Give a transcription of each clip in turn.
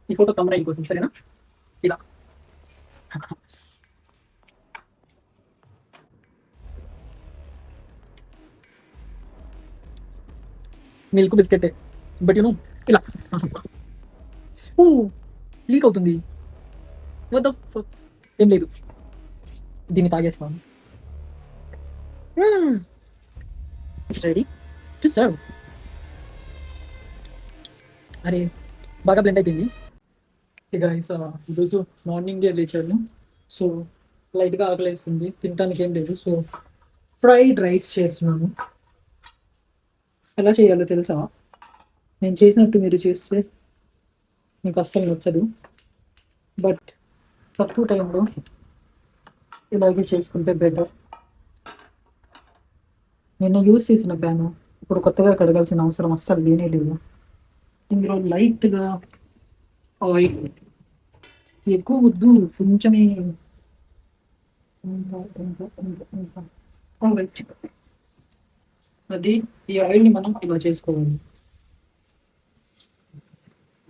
ఈ ఫోటో తమ్ముడైన కోసం సరేనా? ఇలా మిల్క్ బిస్కెట్ బట్ యూనో ఇలా ఓ లీక్ అవుతుంది. What the fuck. ఏం లేదు, దీన్ని తాగేస్తాను. Ready to serve. అరే బాగా బ్లెండ్ అయిపోయింది. గైస్ ఈరోజు మార్నింగే లేచాను. సో లైట్గా ఆకలిస్తుంది, తినడానికి ఏం లేదు. సో ఫ్రైడ్ రైస్ చేస్తున్నాను. ఎలా చేయాలో తెలుసా? నేను చేసినట్టు మీరు చేస్తే మీకు అస్సలు నచ్చదు. బట్ తక్కువ టైంలో ఇలాగే చేసుకుంటే బెటర్. నిన్న యూజ్ చేసిన ప్యాన్ ఇప్పుడు కొత్తగా కడగాల్సిన అవసరం అస్సలు లేనే లేదు. ఇందులో లైట్గా ఆయిల్, ఎక్కువ వద్దు, కొంచెమే. Alright. అది ఈ ఆయిల్ని మనం ఇలా చేసుకోవాలి,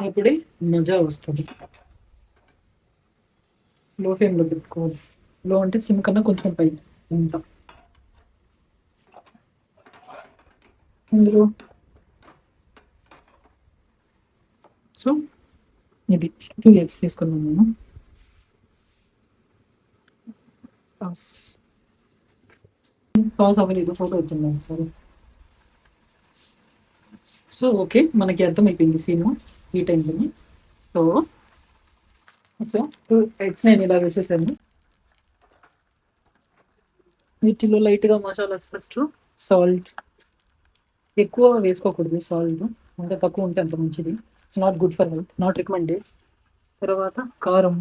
అప్పుడే మజా వస్తుంది. లో ఫ్లేమ్లో పెట్టుకోవాలి. లో అంటే సిమ్ కన్నా కొంచెం పై అంత. ఇందులో సో ఇది 2 eggs తీసుకున్నాను నేను. పాస్ అవ్వలేదు, ఫోటో వచ్చింది సరే. సో ఓకే, మనకి అర్థమైపోయింది సీను ఈ టైంలోని. సో సో 2 eggs నేను ఇలా వేసేసాను. వీటిలో లైట్గా మసాలాస్ ఫస్ట్. సాల్ట్ ఎక్కువ వేసుకోకూడదు, సాల్ట్ ఎంత తక్కువ ఉంటే అంత మంచిది. It's not good for health, not recommended. తర్వాత కారం,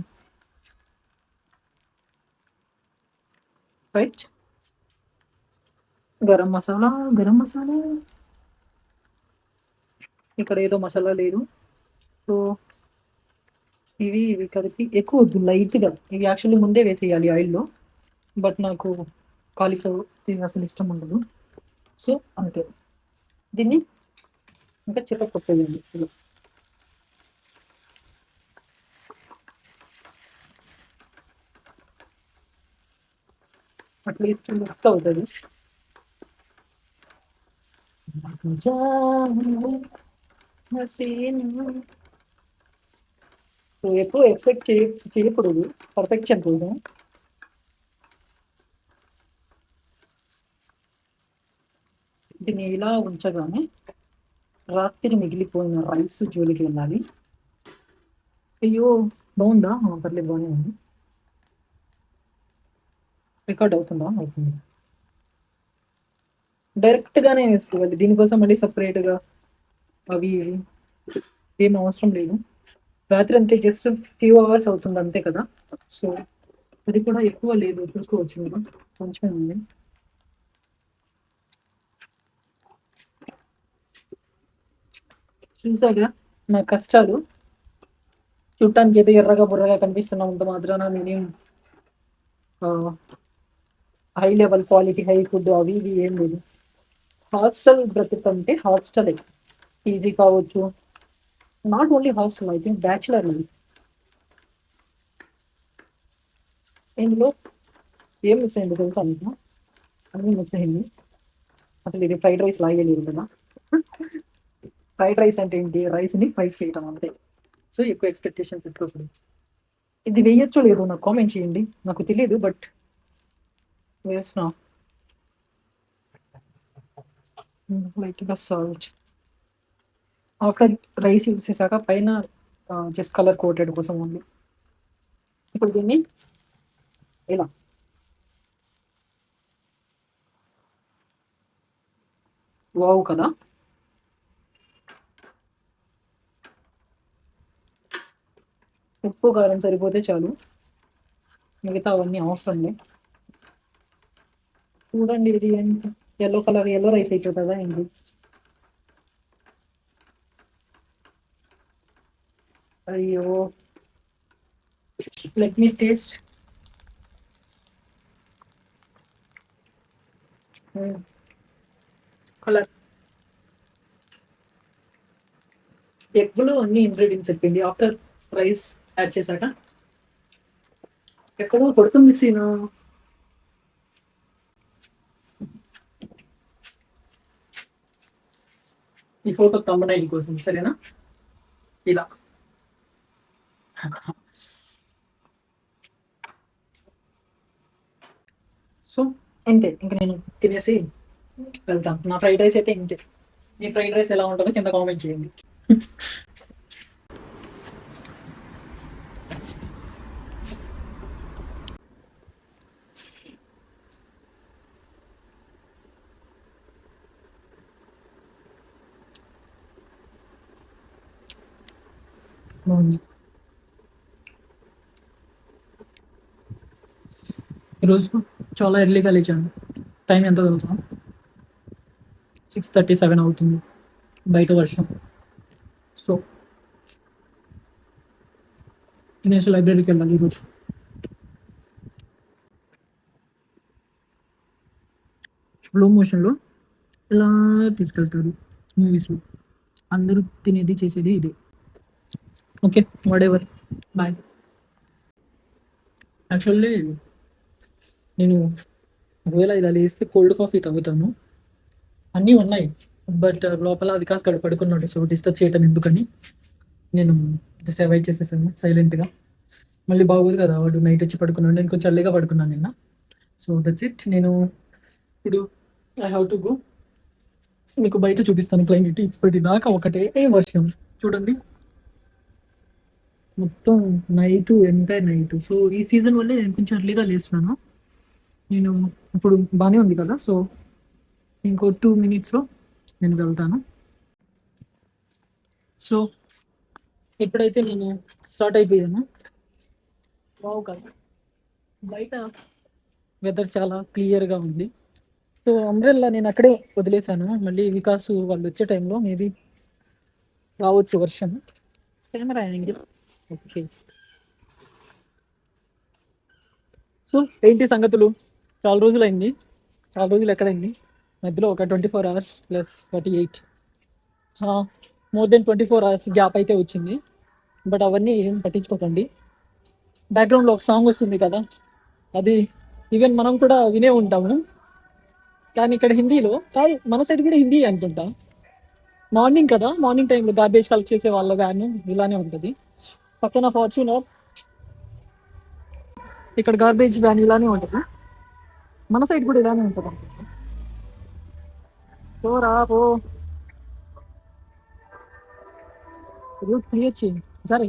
రైట్. గరం మసాలా, గరం మసాలా ఇక్కడ ఏదో మసాలా లేదు. సో ఇవి కలిపి ఎక్కువ వద్దు, లైట్గా. ఇవి యాక్చువల్లీ ముందే వేసేయాలి ఆయిల్లో, బట్ నాకు కాలీఫ్లవర్ అసలు ఇష్టం ఉండదు. సో అంతే, దీన్ని ఇంకా చితక్కొట్టేయండి ఇలా. అట్లీస్ట్ మిక్స్ అవుతుంది. సో ఎక్కువ ఎక్స్పెక్ట్ చేయకూడదు పర్ఫెక్షన్ కోసం. దీన్ని ఇలా ఉంచగానే రాత్రి మిగిలిపోయిన రైస్ జోలికి వెళ్ళాలి. అయ్యో బాగుందా? పర్లేదు, బాగానే ఉంది. రికార్డ్ అవుతుందా? అవుతుంది. డైరెక్ట్గానే వేసుకోవాలి, దీనికోసం మళ్ళీ సపరేట్గా అవి ఏం అవసరం లేదు. రాత్రి అంతే, జస్ట్ ఫ్యూ అవర్స్ అవుతుంది అంతే కదా. సో అది కూడా ఎక్కువ లేదు, చూసుకోవచ్చు మీరు, కొంచెమే ఉంది. చూసాగా నా కష్టాలు. చూడటానికి ఏదో ఎర్రగా బుర్రగా కనిపిస్తున్నంత మాత్రాన నేనేం high level quality high food అవి ఇవి ఏం లేదు. హాస్టల్ బ్రతుకంటే హాస్టల్ పీజీ కావచ్చు, not only hostel, I think bachelor life. ఇందులో ఏం మిస్ అయింది తెలుసా మీకు? అన్నీ మిస్ అయింది. అసలు ఇది ఫ్రైడ్ రైస్ లాగే లేదు కదా. ఫ్రైడ్ రైస్ అంటే ఏంటి? రైస్ని ఫ్రై చేయటం అంతే. సో ఎక్కువ ఎక్స్పెక్టేషన్స్ పెట్టుకోకూడదు. ఇది వేయచ్చో లేదో నాకు కామెంట్ చేయండి, నాకు తెలియదు, బట్ వేసిన లైట్గా సాల్ట్. ఆఫ్టర్ రైస్ యూస్ చేశాక పైన జస్ట్ కలర్ కోటెడ్ కోసం ఉంది. ఇప్పుడు దీన్ని ఇలా వావ్ కదా. ఉప్పు కారం సరిపోతే చాలు, మిగతా అవన్నీ అవసరం లేదు. చూడండి, ఇది ఏంటి ఎల్లో కలర్, ఎల్లో రైస్ అయిపోతుందా ఏంటి? అయ్యో, లెట్ మీ టేస్ట్. కలర్, ఎగ్లో అన్ని ఇంగ్రీడియంట్స్ చెప్పింది. ఆఫ్టర్ రైస్ యాడ్ చేశాక ఎక్కడో పడుతుంది సీను. ఈ ఫోటో తమ్మనైల్ కోసం సరేనా? ఇలా సో ఇంతే, ఇంక నేను తినేసి వెళ్తాను. నా ఫ్రైడ్ రైస్ అయితే ఇంతే. మీ ఫ్రైడ్ రైస్ ఎలా ఉంటుందో కింద కామెంట్ చేయండి. బాగుంది. ఈరోజు చాలా ఎర్లీగా లేచాను. టైం ఎంతో తెలుసా? 6:37 అవుతుంది. బయట వర్షం. సో తినేసి లైబ్రరీకి వెళ్ళాలి ఈరోజు. స్లో మోషన్లో ఇలా తీసుకెళ్తారు మూవీస్లో. అందరూ తినేది చేసేది ఇదే. Okay, whatever, bye. Actually నేను ఒకవేళ ఇలా లేస్తే కోల్డ్ కాఫీ తాగుతాను. అన్నీ ఉన్నాయి, బట్ లోపల వికాస్ గడు పడుకున్నాడు. సో డిస్టర్బ్ చేయటం ఎందుకని నేను జస్ట్ అవాయిడ్ చేసేసాను సైలెంట్గా. మళ్ళీ బాగోదు కదా, వాడు నైట్ వచ్చి పడుకున్నాడు, నేను కొంచెం అర్లీగా పడుకున్నాను నిన్న. So that's it. నేను ఇప్పుడు ఐ హ్యావ్ టు గో. మీకు బయట చూపిస్తాను క్లైమేట్. ఇప్పటిదాకా ఒకటే వర్షం చూడండి, మొత్తం నైట్, ఎంటైర్ నైట్. సో ఈ సీజన్ వల్లే నేను కొంచెం ఎర్లీగా లేస్తున్నాను. నేను ఇప్పుడు బాగానే ఉంది కదా, సో ఇంకో 2 minutesలో నేను వెళ్తాను. సో ఇప్పుడైతే నేను స్టార్ట్ అయిపోయాను. వావ్ కదా, బయట వెదర్ చాలా క్లియర్గా ఉంది. సో అంబ్రెల్లా నేను అక్కడే వదిలేశాను. మళ్ళీ వికాస్ వాళ్ళు వచ్చే టైంలో మేబీ రావచ్చు వర్షం. Camera angle okay. సో ఏంటి సంగతులు? చాలా రోజులైంది. చాలా రోజులు ఎక్కడైంది మధ్యలో, ఒక 24 hours plus 48, more than 24 hours gap అయితే వచ్చింది. బట్ అవన్నీ ఏం పట్టించుకోకండి. బ్యాక్గ్రౌండ్లో ఒక సాంగ్ వస్తుంది కదా, అది ఈవెన్ మనం కూడా వినే ఉంటాము. కానీ ఇక్కడ హిందీలో కాదు, మన సైడ్ కూడా హిందీ అనుకుంటా. మార్నింగ్ కదా, మార్నింగ్ టైంలో గార్బేజ్ కలెక్ట్ చేసే వాళ్ళ వ్యాన్ ఇలానే ఉంటుంది. పక్కన ఫార్చ్యూనర్, ఇక్కడ గార్బేజ్ వ్యాన్ ఇలానే ఉంటుంది. మన సైడ్ కూడా ఇలానే ఉంటుంది అనుకుంటా. పోరా పో, రూట్ క్లియర్ చేయండి సరే.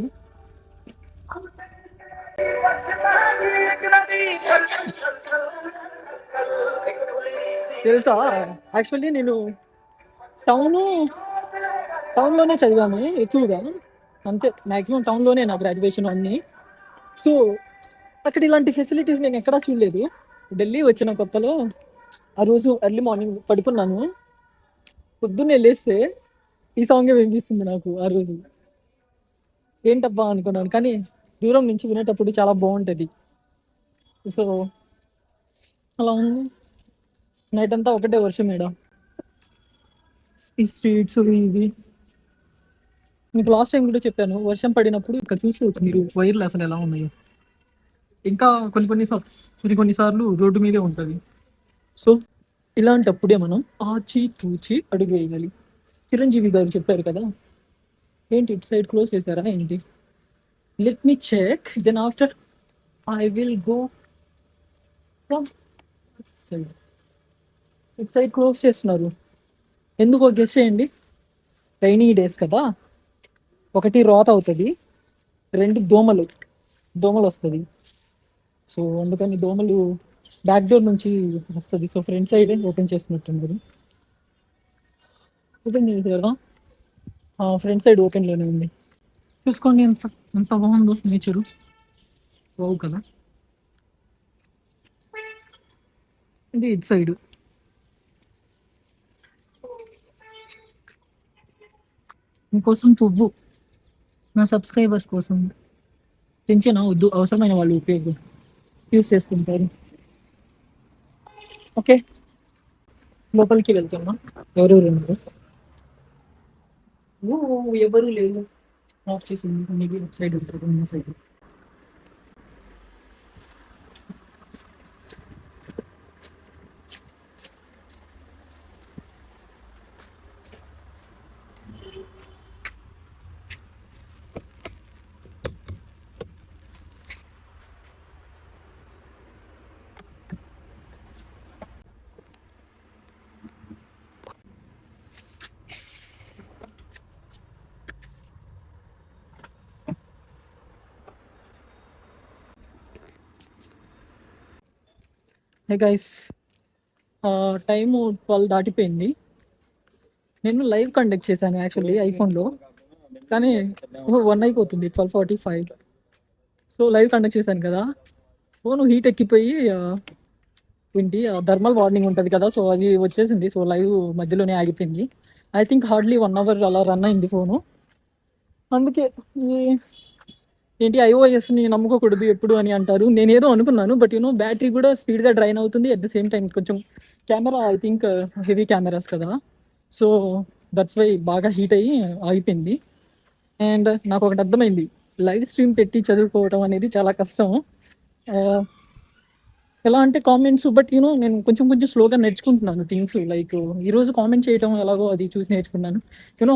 తెలుసా, యాక్చువల్లీ నేను టౌన్ టౌన్లోనే చదివాను ఎక్కువగా. అంతే, మ్యాక్సిమం టౌన్లోనే నా గ్రాడ్యుయేషన్ అన్నీ. సో అక్కడ ఇలాంటి ఫెసిలిటీస్ నేను ఎక్కడా చూడలేదు. ఢిల్లీ వచ్చిన కొత్తలో ఆ రోజు ఎర్లీ మార్నింగ్ పడుకున్నాను, పొద్దున్నే లేస్తే ఈ సాంగే వినిపిస్తుంది నాకు. ఆ రోజు ఏంటబ్బా అనుకున్నాను, కానీ దూరం నుంచి వినేటప్పుడు చాలా బాగుంటుంది. సో అలా ఉంది. నైట్ అంతా ఒకటే వర్షం మేడం, ఈ స్ట్రీట్స్ ఇవి. మీకు లాస్ట్ టైం కూడా చెప్పాను, వర్షం పడినప్పుడు ఇక్కడ చూసుకోవచ్చు మీరు వైర్లు అసలు ఎలా ఉన్నాయో. ఇంకా కొన్నిసార్లు రోడ్డు మీదే ఉంటుంది. సో ఇలాంటప్పుడే మనం ఆచి తూచి అడుగు వేయాలి. చిరంజీవి గారు చెప్పారు కదా. ఏంటి ఇటు సైడ్ క్లోజ్ చేశారా ఏంటి? Let me check, then after I will go from side. ఇటు సైడ్ క్లోజ్ చేస్తున్నారు ఎందుకో గెస్ చేయండి. రైనీ డేస్ కదా, ఒకటి రోత అవుతుంది, 2 దోమలు వస్తుంది. సో అందుకని దోమలు బ్యాక్ డోర్ నుంచి వస్తుంది. సో ఫ్రంట్ సైడ్ ఓపెన్ చేస్తున్నట్టుంది. ఓపెన్ చేశారా? ఫ్రంట్ సైడ్ ఓపెన్లోనే ఉంది. చూసుకోండి ఎంత బాగుందో నేచరు. బాగు కదా. ఇది ఇటు సైడ్. మీకోసం పువ్వు, నా సబ్స్క్రైబర్స్ కోసం పెంచినా వద్దు, అవసరమైన వాళ్ళు యూస్ చేసుకుంటారు. ఓకే, లోపలికి వెళ్తున్నా. ఎవరెవరు ఉన్నారు? ఎవరు లేరు. ఆఫ్ చేసి మేబీ అటు సైడ్ ఉంటుంది ఉన్న సైడ్. హే గైస్, టైము 12 దాటిపోయింది. నేను లైవ్ కండక్ట్ చేశాను యాక్చువల్లీ ఐఫోన్లో, కానీ 1 అయిపోతుంది, 12:45. సో లైవ్ కండక్ట్ చేశాను కదా, ఫోన్ హీట్ ఎక్కిపోయి ఏంటి థర్మల్ వార్నింగ్ ఉంటుంది కదా, సో అది వచ్చేసింది. సో లైవ్ మధ్యలోనే ఆగిపోయింది. ఐ థింక్ హార్డ్లీ 1 అవర్ అలా రన్ అయింది ఫోను. అందుకే ఏంటి ఐఓఎస్ని నమ్ముకోకూడదు ఎప్పుడు అని అంటారు. నేనేదో అనుకున్నాను, బట్ బ్యాటరీ కూడా స్పీడ్గా డ్రైన్ అవుతుంది. అట్ ద సేమ్ టైం కొంచెం camera I think heavy cameras కదా, సో దట్స్ వై బాగా హీట్ అయ్యి ఆగిపోయింది. అండ్ నాకు ఒకటి అర్థమైంది, లైవ్ స్ట్రీమ్ పెట్టి చదువుకోవడం అనేది చాలా కష్టం. ఎలా అంటే కామెంట్స్, బట్ నేను కొంచెం కొంచెం స్లోగా నేర్చుకుంటున్నాను థింగ్స్. లైక్ ఈరోజు కామెంట్ చేయడం ఎలాగో అది చూసి నేర్చుకున్నాను. యూనో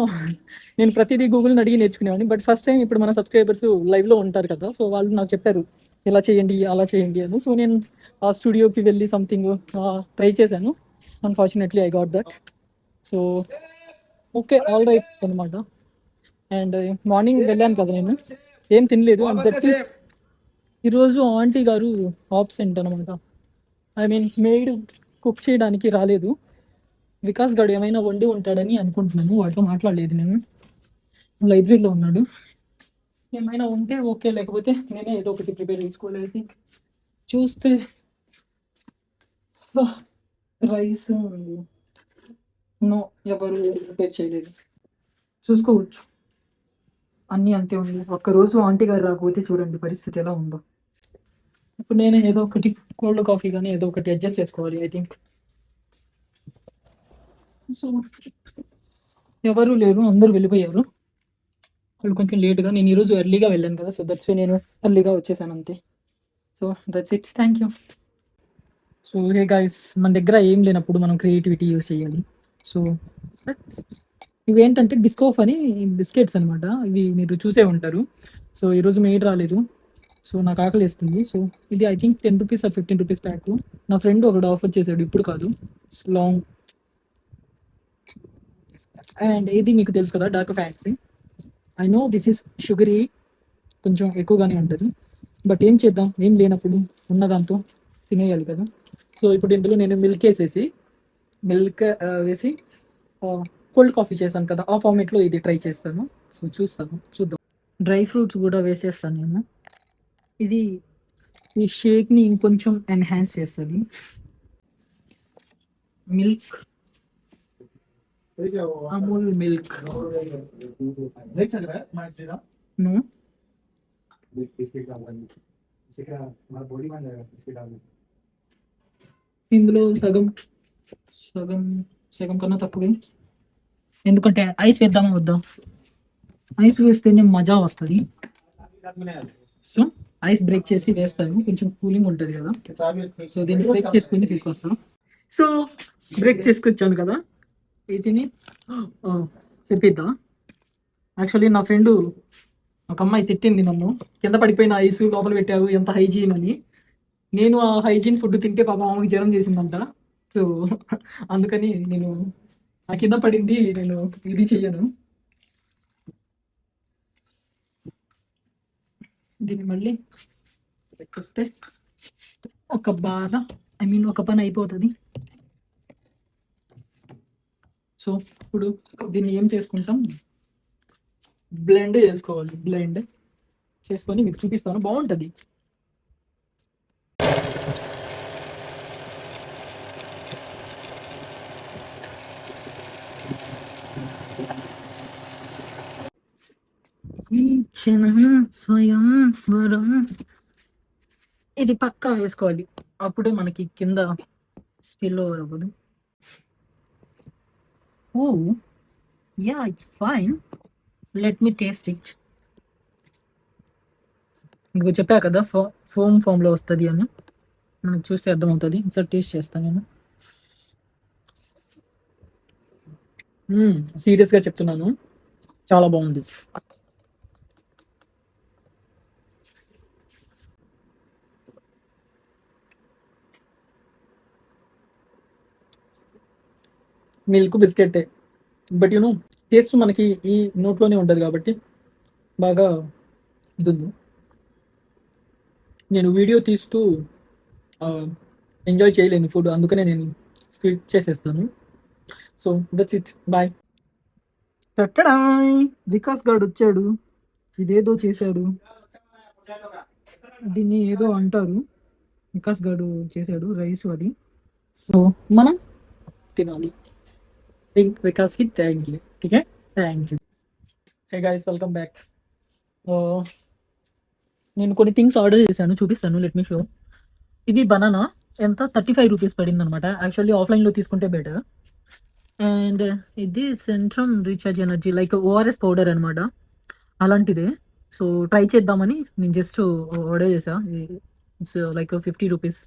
నేను ప్రతిదీ గూగుల్ని అడిగి నేర్చుకునేవాడిని, బట్ ఫస్ట్ టైం ఇప్పుడు మన సబ్స్క్రైబర్స్ లైవ్లో ఉంటారు కదా, సో వాళ్ళు నాకు చెప్పారు ఇలా చేయండి అలా చేయండి అని. సో నేను ఆ స్టూడియోకి వెళ్ళి సంథింగ్ ట్రై చేశాను. Unfortunately I got that. So okay, all right అనమాట. అండ్ మార్నింగ్ వెళ్ళాను కదా, నేను ఏం తినలేదు. అండ్ దట్ ఈరోజు ఆంటీ గారు ఆబ్సెంట్ అనమాట. ఐ మీన్ మెయిడ్ కుక్ చేయడానికి రాలేదు. వికాస్ గడు ఏమైనా వండి ఉంటాడని అనుకుంటున్నాను, వాటితో మాట్లాడలేదు. నేను లైబ్రరీలో ఉన్నాడు. ఏమైనా ఉంటే ఓకే, లేకపోతే నేనే ఏదో ఒకటి ప్రిపేర్ చేసుకోలేదు. చూస్తే రైస్ నో, ఎవరు ప్రిపేర్ చేయలేదు. చూసుకోవచ్చు, అన్నీ అంతే ఉంది. ఒక్కరోజు ఆంటీ గారు రాకపోతే చూడండి పరిస్థితి ఎలా ఉందో. ఇప్పుడు నేను ఏదో ఒకటి కోల్డ్ కాఫీ కానీ ఏదో ఒకటి అడ్జస్ట్ చేసుకోవాలి ఐ థింక్. సో ఎవరు లేరు, అందరూ వెళ్ళిపోయారు. వాళ్ళు కొంచెం లేట్గా, నేను ఈరోజు ఎర్లీగా వెళ్ళాను కదా, సో దట్స్ వై నేను ఎర్లీగా వచ్చేసాను అంతే. So that's it, thank you. So hey guys, మన దగ్గర ఏం లేనప్పుడు మనం క్రియేటివిటీ యూస్ చేయాలి. సో ఇవేంటంటే బిస్కోఫ్ అని బిస్కెట్స్ అనమాట, ఇవి మీరు చూసే ఉంటారు. సో ఈరోజు మెయిడ్ రాలేదు, సో నాకు ఆకలి వేస్తుంది. సో ఇది ఐ థింక్ 10 రూపీస్ ఆ 15 రూపీస్ ప్యాక్. నా ఫ్రెండ్ ఒకటి ఆఫర్ చేశాడు, ఇప్పుడు కాదు, లాంగ్. అండ్ ఇది మీకు తెలుసు కదా, dark fantasy. I know this is sugary, కొంచెం ఎక్కువగానే ఉంటుంది, బట్ ఏం చేద్దాం, ఏం లేనప్పుడు ఉన్న దాంతో తినేయాలి కదా. సో ఇప్పుడు ఇందులో నేను మిల్క్ వేసి కోల్డ్ కాఫీ చేశాను కదా, ఆ ఫార్మేట్లో ఇది ట్రై చేస్తాను. సో చూద్దాం. డ్రై ఫ్రూట్స్ కూడా వేసేస్తాను నేను. ఇది ఈ షేక్ని ఇంకొంచెం ఎన్హాన్స్ చేస్తుంది. Milk, Amul milk. నో, ఇందులో సగం సగం సగం కన్నా తక్కువే, ఎందుకంటే ఐస్ వేద్దామా వద్దా? ఐస్ వేస్తేనే మజా వస్తుంది. సో ఐస్ బ్రేక్ చేసి వేస్తాను, కొంచెం కూలింగ్ ఉంటుంది కదా. సో దీన్ని బ్రేక్ చేసుకుని తీసుకొస్తాను. సో బ్రేక్ చేసుకొచ్చాను కదా, వీటిని చెప్పిద్దా. యాక్చువల్లీ నా ఫ్రెండ్ ఒక అమ్మాయి తిట్టింది నన్ను, కింద పడిపోయిన ఐస్ లోపల పెట్టావు, ఎంత హైజీన్ అని. నేను ఆ హైజీన్ ఫుడ్ తింటే పాపం ఆమెకి జ్వరం చేసిందంట. సో అందుకని నేను ఆ కింద పడింది నేను ఇది చెయ్యను. దీన్ని మళ్ళీ పెట్టేస్తే ఒక బాధ, ఐ మీన్ ఒక పని అయిపోతుంది. సో ఇప్పుడు దీన్ని ఏం చేసుకుంటాం, బ్లెండ్ చేసుకోవాలి. బ్లెండ్ చేసుకొని మీకు చూపిస్తాను, బాగుంటుంది. ఈ క్షణం స్వయంవరం, ఇది పక్కా వేసుకోవాలి, అప్పుడే మనకి కింద స్పిల్ ఓవర్ అవ్వదు. Oh yeah, it's fine, let me taste it. ఇంకో చెప్పా కదా ఫోమ్ ఫామ్లో వస్తుంది అని, మనకు చూస్తే అర్థమవుతుంది. ఒకసారి టేస్ట్ చేస్తాను నేను. సీరియస్గా చెప్తున్నాను, చాలా బాగుంది. మిల్క్ బిస్కెట్, బట్ టేస్ట్ మనకి ఈ నోట్లోనే ఉంటుంది కాబట్టి బాగా ఇది ఉంది. నేను వీడియో తీస్తూ ఎంజాయ్ చేయలేను ఫుడ్, అందుకనే నేను స్కిప్ చేసేస్తాను. So that's it, bye. పెట్టడాయ్, వికాస్ గాడు వచ్చాడు, ఇదేదో చేశాడు, దీన్ని ఏదో అంటారు, వికాస్ గాడు చేశాడు రైస్ అది. సో మనం తినాలి. వికాస్కి thank you. Okay, thank you. Hey guys, welcome back. నేను కొన్ని థింగ్స్ ఆర్డర్ చేశాను, చూపిస్తాను, లెట్ మీ షో. ఇది బనానా ఎంత 35 రూపీస్ పడింది అనమాట. యాక్చువల్లీ ఆఫ్లైన్లో తీసుకుంటే బెటర్. అండ్ ఇది Centrum recharge energy, like ORS powder అనమాట, అలాంటిదే. సో ట్రై చేద్దామని నేను జస్ట్ ఆర్డర్ చేసా. ఇట్స్ లైక్ 50 రూపీస్,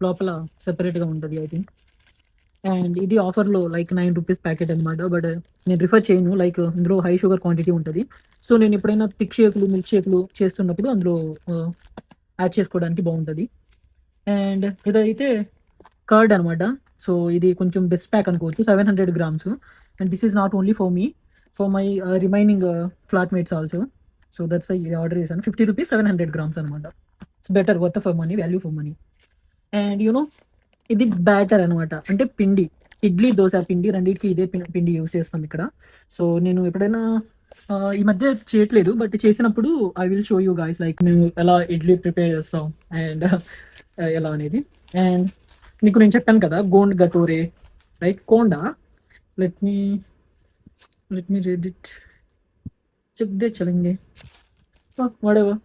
లోపల సెపరేట్గా ఉంటుంది ఐ థింక్. అండ్ ఇది ఆఫర్లో లైక్ 9 రూపీస్ ప్యాకెట్ అనమాట. బట్ నేను రిఫర్ చేయను, లైక్ ఇందులో హై షుగర్ క్వాంటిటీ ఉంటుంది. సో నేను ఎప్పుడైనా థిక్ షేకులు, మిల్క్ షేకులు చేస్తున్నప్పుడు అందులో యాడ్ చేసుకోవడానికి బాగుంటుంది. అండ్ ఇదైతే కర్డ్ అనమాట. సో ఇది కొంచెం బెస్ట్ ప్యాక్ అనుకోవచ్చు, 700 grams. And this is not only for my remaining flatmates also. So that's why ఇది ఆర్డర్ చేశాను. 50 రూపీస్ 700 grams అనమాట. It's better, worth for money, value for money. And ఇది batter అనమాట, అంటే పిండి, ఇడ్లీ దోశ పిండి రెండింటికి ఇదే పిండి యూస్ చేస్తాం ఇక్కడ. సో నేను ఎప్పుడైనా ఈ మధ్య చేయట్లేదు, బట్ చేసినప్పుడు I will show you guys, like మేము ఎలా ఇడ్లీ ప్రిపేర్ చేస్తాం అండ్ ఎలా అనేది. అండ్ మీకు నేను చెప్పాను కదా, గోండ్ గటోరే, రైట్, కోండా. Let me read it, check దే చలంగే, వాడేవా.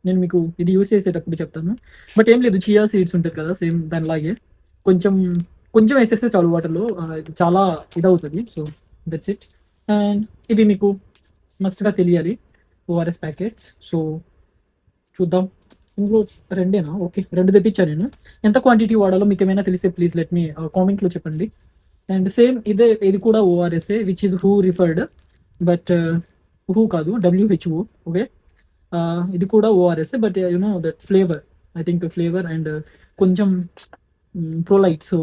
నేను మీకు ఇది యూస్ చేసేటప్పుడు చెప్తాను. బట్ ఏం లేదు, చియా సీడ్స్ ఉంటుంది కదా, సేమ్ దానిలాగే కొంచెం కొంచెం వేసేస్తే చాలు వాటర్లో, ఇది చాలా ఇదవుతుంది. So that's it. అండ్ ఇది మీకు మస్ట్గా తెలియాలి, ఓఆర్ఎస్ ప్యాకెట్స్. సో చూద్దాం, ఇందులో రెండేనా? ఓకే, రెండు తెప్పించాను నేను. ఎంత క్వాంటిటీ వాడాలో మీకు ఏమైనా తెలిస్తే ప్లీజ్ లెట్ మీ కామెంట్లో చెప్పండి. అండ్ సేమ్ ఇది కూడా ఓఆర్ఎస్ఏ, విచ్ ఇస్ హూ రిఫర్డ్, బట్ హూ కాదు, WHO. ఓకే, ఇది కూడా ORS, but that flavour, I think flavour and కొంచెం ప్రోలైట్, సో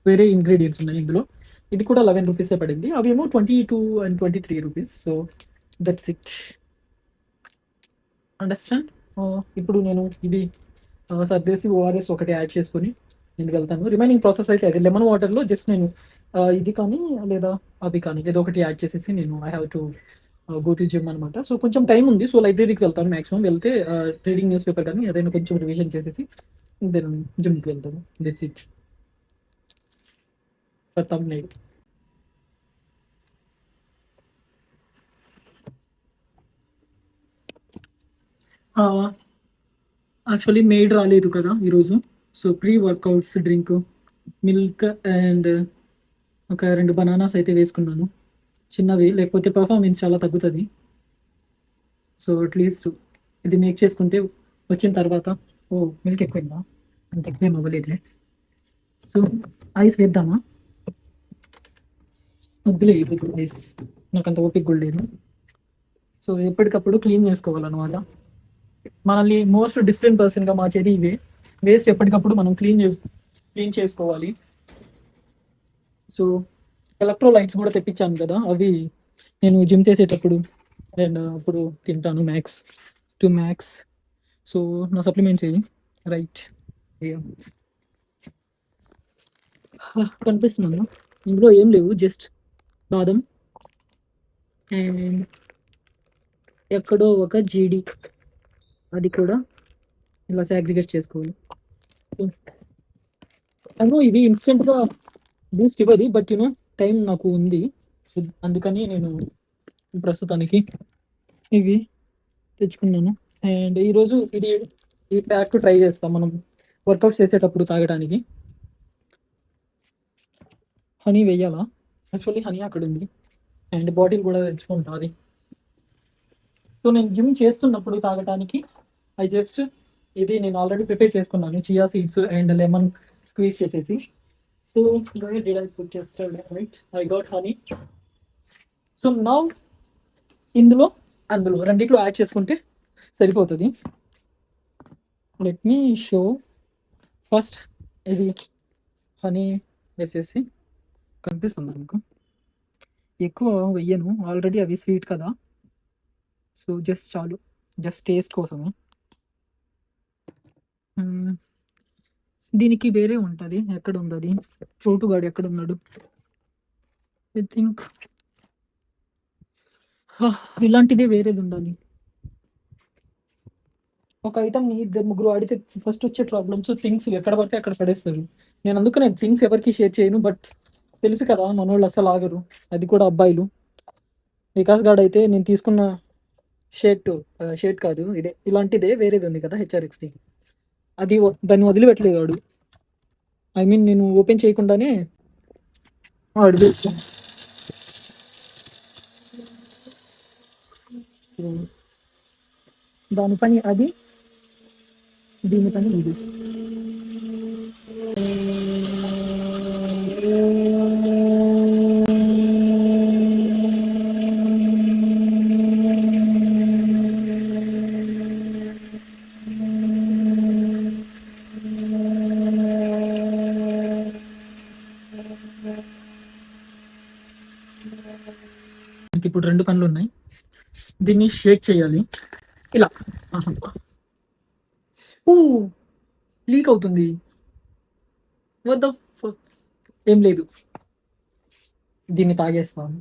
వేరే ఇంగ్రీడియంట్స్ ఉన్నాయి ఇందులో. ఇది కూడా 11 రూపీసే పడింది, అవేమో 22 and 23 rupees. So that's it, understand. ఇప్పుడు నేను ఇది సర్దేసి ఓఆర్ఎస్ ఒకటి యాడ్ చేసుకొని నేను వెళ్తాను. రిమైనింగ్ ప్రాసెస్ అయితే అది లెమన్ వాటర్లో జస్ట్ నేను ఇది కానీ లేదా అవి కానీ ఏదో ఒకటి యాడ్ చేసేసి నేను I have to go to gym అనమాట. సో కొంచెం టైం ఉంది, సో లైబ్రరీకి వెళ్తాను మ్యాక్సిమం, వెళ్తే రీడింగ్ న్యూస్ పేపర్ కానీ ఏదైనా కొంచెం రివిజన్ చేసేసి దెన్ జిమ్కి వెళ్తాను. That's it for thumbnail. Actually maid రాలేదు కదా ఈరోజు, so pre workouts drink, milk and ఒక 2 బనానాస్ అయితే వేసుకున్నాను, చిన్నవి, లేకపోతే పర్ఫార్మెన్స్ చాలా తగ్గుతుంది. సో అట్లీస్ట్ ఇది మేక్ చేసుకుంటే వచ్చిన తర్వాత, ఓ మిల్క్ ఎక్కువైందా, అంత ఎక్కువేం అవ్వలేదులే. సో ఐస్ వేద్దామా? వద్దులే ఇప్పుడు ఐస్, నాకు అంత ఓపిక కూడా లేదు. సో ఎప్పటికప్పుడు క్లీన్ చేసుకోవాలన్నమాట. మనల్ని మోస్ట్ డిసిప్లిన్ పర్సన్గా మార్చేది ఇవే. వేస్ట్ ఎప్పటికప్పుడు మనం క్లీన్ చేసుకోవాలి. సో ఎలక్ట్రోలైట్స్ కూడా తెప్పించాను కదా, అవి నేను జిమ్ చేసేటప్పుడు అండ్ అప్పుడు తింటాను మ్యాక్స్. సో నా సప్లిమెంట్స్ ఏవి, రైట్, కనిపిస్తున్నాను. ఇందులో ఏం లేవు, జస్ట్ బాదం అండ్ ఎక్కడో ఒక జీడి, అది కూడా ఇలా సాగ్రిగేట్ చేసుకోవాలి. అను ఇవి ఇన్స్టెంట్గా బూస్ట్ ఇవ్వదు, బట్ టైం నాకు ఉంది, సో అందుకని నేను ప్రస్తుతానికి ఇవి తెచ్చుకున్నాను. అండ్ ఈరోజు ఈ ప్యాక్ ట్రై చేస్తాం మనం వర్కౌట్ చేసేటప్పుడు తాగడానికి. హనీ వెయ్యాలా? యాక్చువల్లీ హనీ అక్కడ ఉంది, అండ్ బాటిల్ కూడా తెచ్చుకుంటుంది. సో నేను జిమ్ చేస్తున్నప్పుడు తాగటానికి ఐ జస్ట్ ఇది నేను ఆల్రెడీ ప్రిపేర్ చేసుకున్నాను, chia seeds and lemon squeeze చేసేసి. So did I put just right, I got honey. So now ఇందులో అందులో రెండిట్లో యాడ్ చేసుకుంటే సరిపోతుంది. Let me show. ఫస్ట్ ఇది హనీ వేసేసి, కనిపిస్తుంది మీకు, ఎక్కువ వెయ్యను, ఆల్రెడీ అవి స్వీట్ కదా, సో జస్ట్ చాలు, జస్ట్ టేస్ట్ కోసము. దీనికి వేరే ఉంటుంది, ఎక్కడ ఉంది అది, చోటుగాడు ఎక్కడ ఉన్నాడు, ఐ థింక్ ఇలాంటిదే వేరేది ఉండాలి. ఒక ఐటమ్ని ఇద్దరు ముగ్గురు ఆడితే ఫస్ట్ వచ్చే ప్రాబ్లమ్స్, థింగ్స్ ఎక్కడ పడితే అక్కడ పడేస్తారు. నేను అందుకనే థింగ్స్ ఎవరికి షేర్ చేయను, బట్ తెలుసు కదా మనోళ్ళు అసలు ఆగరు, అది కూడా అబ్బాయిలు. వికాస్ గార్డ్ అయితే నేను తీసుకున్న షర్ట్ కాదు ఇదే, ఇలాంటిదే వేరేది ఉంది కదా హెచ్ఆర్ఎక్స్ది, అది దాన్ని వదిలిపెట్టలేదు వాడు. ఐ మీన్ నేను ఓపెన్ చేయకుండానే వాడు దాని పని అది, దీని పని ఇది. ఇప్పుడు రెండు పనులు ఉన్నాయి, దీన్ని షేక్ చేయాలి ఇలా. లీక్ అవుతుంది, వాట్ ద ఫక్. ఏం లేదు, దీన్ని తాగేస్తాను.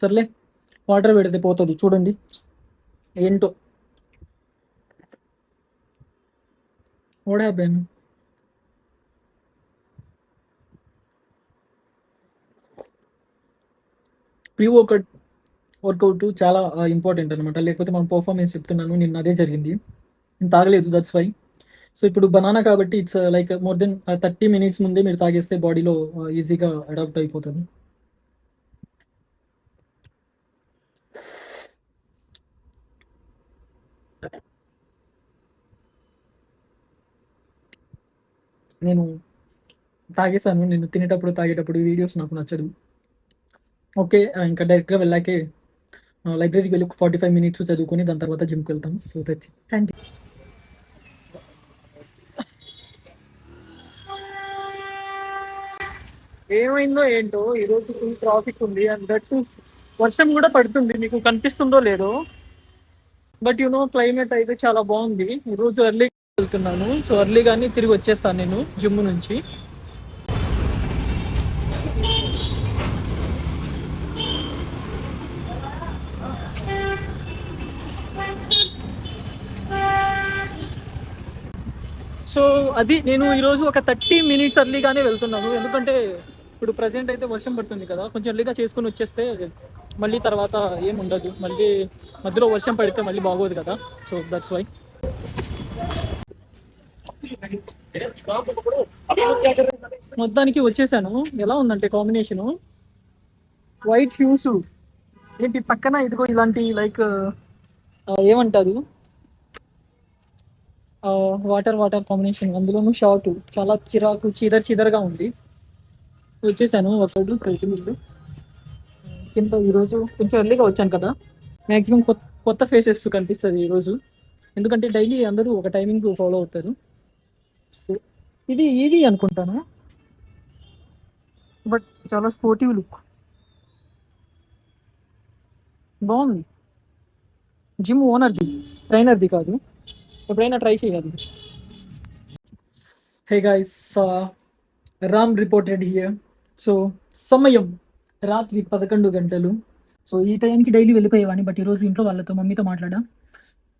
సర్లే, వాటర్ పెడితే పోతుంది చూడండి, ఏంటో వాట్ హ్యాపెన్. ప్రీ వర్కౌట్ చాలా ఇంపార్టెంట్ అనమాట, లేకపోతే మనం పర్ఫార్మెన్స్ చెప్తున్నాను, నిన్న అదే జరిగింది, నేను తాగలేదు, దట్స్ వై. సో ఇప్పుడు బనానా కాబట్టి it's like more than 30 minutes ముందే మీరు తాగేస్తే బాడీలో ఈజీగా అడాప్ట్ అయిపోతుంది. నేను తాగేసాను, నేను తినేటప్పుడు తాగేటప్పుడు వీడియోస్ నాకు నచ్చదు. ఓకే, ఇంకా డైరెక్ట్గా వెళ్ళాకే లైబ్రరీకి వెళ్ళి 45 minutes చదువుకొని దాని తర్వాత జిమ్కి వెళ్తాం. So that's it, thank you. ఏమైందో ఏంటో ఈరోజు ఫుల్ ట్రాఫిక్ ఉంది, అండ్ దట్స్ వర్షం కూడా పడుతుంది, మీకు కనిపిస్తుందో లేదో, బట్ క్లైమేట్ అయితే చాలా బాగుంది. ఈరోజు ఎర్లీ వెళ్తున్నాను, సో ఎర్లీగానే తిరిగి వచ్చేస్తాను నేను జిమ్ నుంచి. సో అది నేను ఈరోజు ఒక 30 minutes ఎర్లీగానే వెళ్తున్నాను, ఎందుకంటే ఇప్పుడు ప్రజెంట్ అయితే వర్షం పడుతుంది కదా, కొంచెం ఎర్లీగా చేసుకుని వచ్చేస్తే మళ్ళీ తర్వాత ఏం ఉండదు, మళ్ళీ మధ్యలో వర్షం పడితే మళ్ళీ బాగోదు కదా, సో దట్స్ వై. మొత్తానికి వచ్చేసాను. ఎలా ఉందంటే కాంబినేషను, వైట్ షూస్ ఏంటి పక్కన ఇదిగో ఇలాంటి లైక్ ఏమంటారు, వాటర్ కాంబినేషన్, అందులోనూ షార్ట్, చాలా చిరాకు చిదరగా ఉంది. వచ్చేసాను ఒకడు ప్రతిమిల్లు కింద. ఈరోజు కొంచెం ఎర్లీగా వచ్చాను కదా, మ్యాక్సిమం కొత్త ఫేసెస్ కనిపిస్తుంది ఈరోజు, ఎందుకంటే డైలీ అందరూ ఒక టైమింగ్ ఫాలో అవుతారు. సో ఇది ఈవీ అనుకుంటాను, బట్ చాలా స్పోర్టివ్ లుక్, బాగుంది. జిమ్ ఓనర్ది, ట్రైనర్ది కాదు, ఎప్పుడైనా ట్రై చేయాలి. Hey guys, Ram reported here. So సమయం రాత్రి 11 గంటలు. సో ఈ టైంకి డైలీ వెళ్ళిపోయేవాడిని, బట్ ఈరోజు ఇంట్లో వాళ్ళతో మమ్మీతో మాట్లాడా,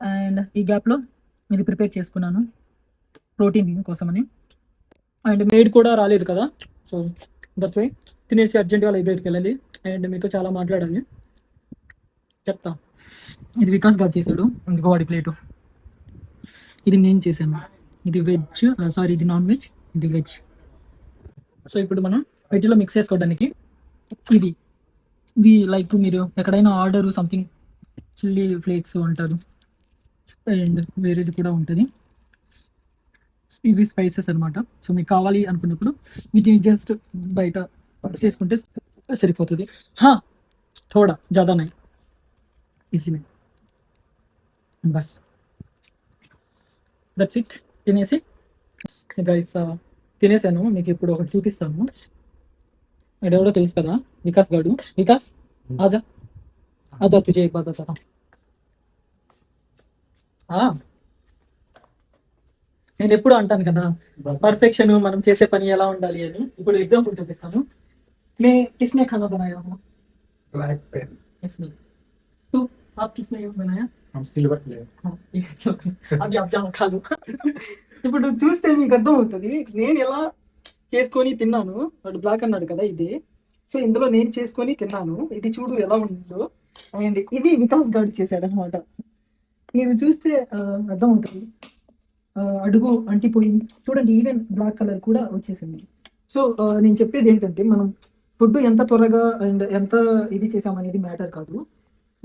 అండ్ ఈ గ్యాప్లో ఇది ప్రిపేర్ చేసుకున్నాను ప్రోటీన్ కోసమని. అండ్ మెయిడ్ కూడా రాలేదు కదా, సో దట్స్ వై తినేసి అర్జెంట్గా లైబ్రరీకి వెళ్ళాలి, అండ్ మీతో చాలా మాట్లాడాలి, చెప్తా. ఇది వికాస్ గారు చేశాడు, ఇంకో వాడి ప్లేటు, ఇది నేను చేశాను. ఇది వెజ్, సారీ ఇది నాన్ వెజ్, ఇది వెజ్. సో ఇప్పుడు మనం వీటిలో మిక్స్ చేసుకోవడానికి ఇవి ఇవి లైక్ మీరు ఎక్కడైనా ఆర్డర్ సంథింగ్ చిల్లీ ఫ్లేక్స్ అంటారు, అండ్ వేరేది కూడా ఉంటుంది. ఇవి స్పైసెస్ అనమాట. సో మీకు కావాలి అనుకున్నప్పుడు వీటిని జస్ట్ బయట చేసుకుంటే సరిపోతుంది. హా, థోడా ज़्यादा नहीं, इसी में बस, దట్స్ ఇట్. తినేసి గైస్ తినేసాను. మీకు ఇప్పుడు ఒకటి చూపిస్తాను. ఎవడో తెలుసు కదా, వికాస్ గాడు. వికాస్ ఆజా, ఆజా తుజే एक बात बताता हूँ. నేను ఎప్పుడు అంటాను కదా పర్ఫెక్షన్ మనం చేసే పని ఎలా ఉండాలి అని. ఇప్పుడు ఎగ్జాంపుల్ చూపిస్తాను. मैं किसने खाना बनाया हूँ? Black pen. इसमें तो आप किसने बनाया? हम सिल्वर प्लेट। हाँ, yes, okay. అవి आप जाओ खा लो. ఇప్పుడు చూస్తే మీకు అర్థం అవుతుంది నేను ఎలా చేసుకొని తిన్నాను. వాడు బ్లాక్ అన్నాడు కదా ఇది. సో ఇందులో నేను చేసుకొని తిన్నాను. ఇది చూడు ఎలా ఉందో. అండ్ ఇది వికాస్ గాడు చేశాడు అనమాట. మీరు చూస్తే అర్థం అవుతుంది. అడుగు అంటిపోయి చూడండి, ఈవెన్ బ్లాక్ కలర్ కూడా వచ్చేసింది. సో నేను చెప్పేది ఏంటంటే మనం ఫుడ్ ఎంత త్వరగా అండ్ ఎంత ఇది చేసామనేది మ్యాటర్ కాదు.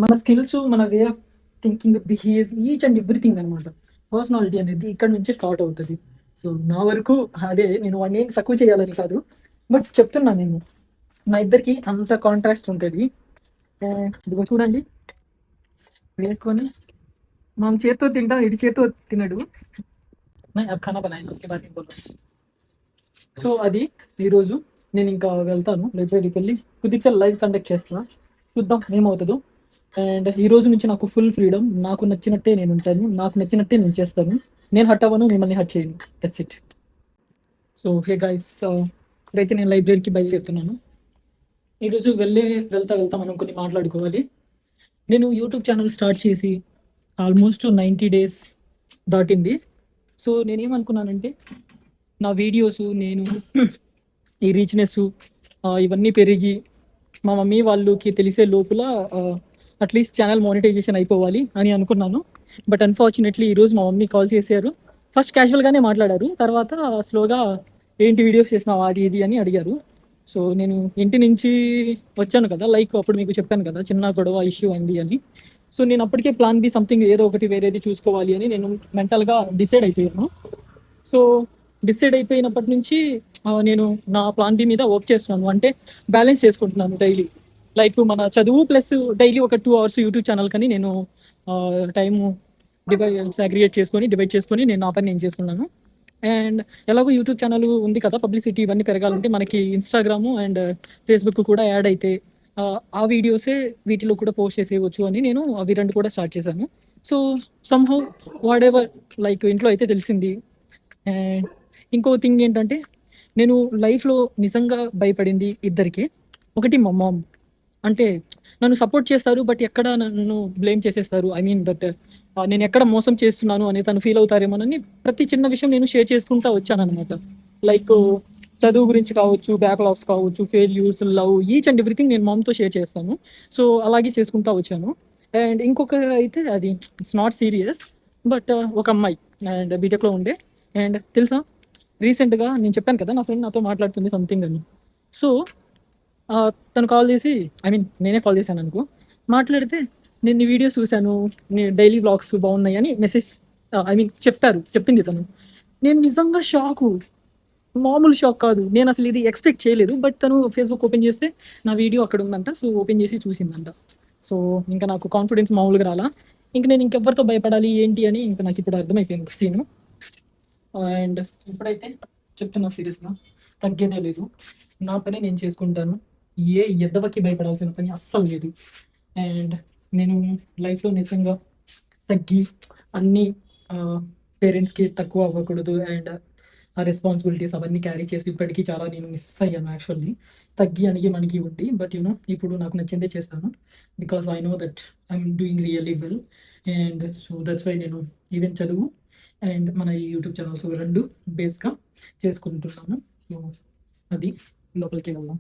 మన స్కిల్స్, మన way of thinking, behave, each and everything అనమాట. పర్సనాలిటీ అనేది ఇక్కడ నుంచే స్టార్ట్ అవుతుంది. సో నా వరకు అదే, నేను వాడిని ఏం తక్కువ చేయాలని కాదు, బట్ చెప్తున్నా నేను. మా ఇద్దరికి అంత కాంట్రాస్ట్ ఉంటుంది. ఇదిగో చూడండి, వేసుకొని మనం చేత్తో తింటాం, ఇటు చేత్తో తినడు. अब खाना बनाएंगे उसके बाद में बोलो. సో అది ఈరోజు నేను ఇంకా వెళ్తాను లైబ్రరీకి వెళ్ళి కుదిరితే లైవ్ కండక్ట్ చేస్తా. చూద్దాం ఏమవుతుందో. అండ్ ఈ రోజు నుంచి నాకు ఫుల్ ఫ్రీడమ్. నాకు నచ్చినట్టే నేను ఉంటాను, నాకు నచ్చినట్టే నేను చేస్తాను. నేను హట్ అవ్వను, మిమ్మల్ని హట్ చేయను. That's it. So hey guys, ఇప్పుడైతే నేను లైబ్రరీకి బయలుదేరుతున్నాను. ఈరోజు వెళ్తా మనం కొన్ని మాట్లాడుకోవాలి. నేను యూట్యూబ్ ఛానల్ స్టార్ట్ చేసి ఆల్మోస్ట్ 90 డేస్ దాటింది. సో నేనేమనుకున్నానంటే నా వీడియోస్ నేను ఈ రీచ్నెస్ ఇవన్నీ పెరిగి మా మమ్మీ వాళ్ళకి తెలిసే లోపల అట్లీస్ట్ ఛానల్ మానిటైజేషన్ అయిపోవాలి అని అనుకున్నాను. బట్ అన్ఫార్చునేట్లీ ఈరోజు మా మమ్మీ కాల్ చేశారు. ఫస్ట్ క్యాజువల్గానే మాట్లాడారు, తర్వాత స్లోగా ఏంటి వీడియోస్ చేసినావా అది ఇది అని అడిగారు. సో నేను ఇంటి నుంచి వచ్చాను కదా, లైక్ అప్పుడు మీకు చెప్పాను కదా చిన్న గొడవ ఇష్యూ అయింది అని. సో నేను అప్పటికే ప్లాన్ బి సంథింగ్ ఏదో ఒకటి వేరేది చూసుకోవాలి అని నేను మెంటల్గా డిసైడ్ అయిపోయాను. సో డిసైడ్ అయిపోయినప్పటి నుంచి నేను నా ప్లాన్ బి మీద వర్క్ చేస్తున్నాను. అంటే బ్యాలెన్స్ చేసుకుంటున్నాను డైలీ. లైక్ మన చదువు ప్లస్ డైలీ ఒక 2 hours యూట్యూబ్ ఛానల్ కానీ నేను టైము డివైడ్ చేసుకొని నేను నా పని నేను చేసుకున్నాను. అండ్ ఎలాగో యూట్యూబ్ ఛానల్ ఉంది కదా, పబ్లిసిటీ ఇవన్నీ పెరగాలంటే మనకి ఇన్స్టాగ్రాము అండ్ ఫేస్బుక్ కూడా యాడ్ అయితే ఆ వీడియోసే వీటిలో కూడా పోస్ట్ చేసేయవచ్చు అని నేను అవి రెండు కూడా స్టార్ట్ చేశాను. So somehow what ever, like ఇంట్లో అయితే తెలిసింది. అండ్ ఇంకో థింగ్ ఏంటంటే నేను లైఫ్లో నిజంగా భయపడింది ఇద్దరికి. ఒకటి మా మామ్. అంటే నన్ను సపోర్ట్ చేస్తారు, బట్ ఎక్కడ నన్ను బ్లేమ్ చేసేస్తారు. ఐ మీన్ దట్ నేను ఎక్కడ మోసం చేస్తున్నాను అని తను ఫీల్ అవుతారేమోనని ప్రతి చిన్న విషయం నేను షేర్ చేసుకుంటా వచ్చానమాట. లైక్ చదువు గురించి కావచ్చు, బ్యాక్లాగ్స్ కావచ్చు, failures, love, each and everything నేను మామ్తో షేర్ చేస్తాను. సో అలాగే చేసుకుంటా వచ్చాను. అండ్ ఇంకొక అయితే అది ఇట్స్ నాట్ సీరియస్, బట్ ఒక అమ్మాయి అండ్ బీటెక్లో ఉండే. అండ్ తెలుసా, రీసెంట్గా నేను చెప్పాను కదా నా ఫ్రెండ్ నాతో మాట్లాడుతుంది సంథింగ్ అని. సో తను కాల్ చేసి, ఐ మీన్ నేనే కాల్ చేశాను అనుకో, మాట్లాడితే నేను నీ వీడియోస్ చూశాను, నీ డైలీ వ్లాగ్స్ బాగున్నాయి అని మెసేజ్, ఐ మీన్ చెప్పింది తను. నేను నిజంగా షాకు, మామూలు షాక్ కాదు. నేను అసలు ఇది ఎక్స్పెక్ట్ చేయలేదు. బట్ తను ఫేస్బుక్ ఓపెన్ చేస్తే నా వీడియో అక్కడ ఉందంట. సో ఓపెన్ చేసి చూసిందంట. సో ఇంకా నాకు కాన్ఫిడెన్స్ మామూలుగా రాలా. ఇంక నేను ఇంకెవరితో భయపడాలి ఏంటి అని ఇంకా నాకు ఇప్పుడు అర్థమైపోయింది సీను. అండ్ ఇప్పుడైతే చెప్తున్నా సీరియస్గా, తగ్గేదే లేదు. నా పని నేను చేసుకుంటాను. ఏ ఎద్దవకి భయపడాల్సిన పని అస్సలు లేదు. అండ్ నేను లైఫ్లో నిజంగా తగ్గి అన్నీ పేరెంట్స్కి తక్కువ అవ్వకూడదు. అండ్ ఆ రెస్పాన్సిబిలిటీస్ అవన్నీ క్యారీ చేసి ఇప్పటికీ చాలా నేను మిస్ అయ్యాను యాక్చువల్లీ. తగ్గి అణిగి మనకి ఉండి, బట్ ఇప్పుడు నాకు నచ్చిందే చేస్తాను. Because I know that I'm doing really well. And so that's why నేను ఈవెన్ చదువు అండ్ మన ఈ యూట్యూబ్ ఛానల్స్ రెండు బేస్గా చేసుకుంటున్నాను. సో అది, లోపలికి వెళ్దాం.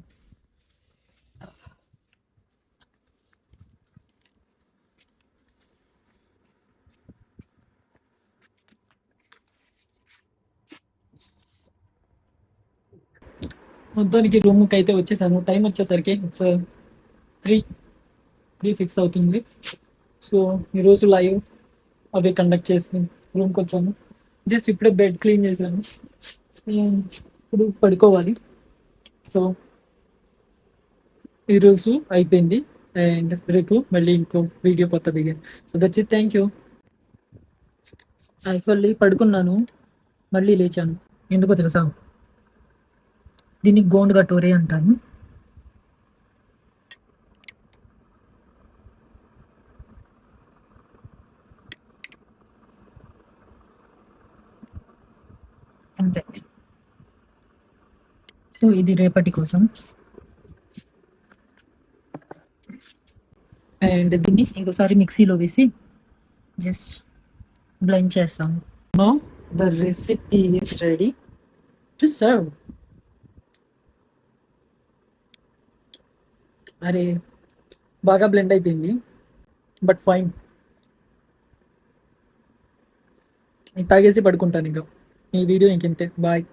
మొత్తానికి రూమ్కి అయితే వచ్చేసాను. టైం వచ్చేసరికి ఇట్స్ 3:06 అవుతుంది. సో ఈరోజు లైవ్ అవి కండక్ట్ చేసి రూమ్కి వచ్చాను. జస్ట్ ఇప్పుడే బెడ్ క్లీన్ చేశాను. ఇప్పుడు పడుకోవాలి. సో ఈరోజు అయిపోయింది అండ్ రేపు మళ్ళీ ఇంకో వీడియో కొత్త begin. So that's it. Thank you. Actually పడుకున్నాను, మళ్ళీ లేచాను. ఎందుకో తెలుసా? దీన్ని గోండ్ గటోరే అంటారు. అంతే. సో ఇది రేపటి కోసం. అండ్ దీన్ని ఇంకోసారి మిక్సీలో వేసి జస్ట్ బ్లెండ్ చేస్తాము. Now the recipe is ready to serve. అరే బాగా బ్లెండ్ అయిపోయింది, బట్ ఫైన్. తాగేసి పడుకుంటాను. ఇంకా ఈ వీడియో ఇంకంతే. బాయ్.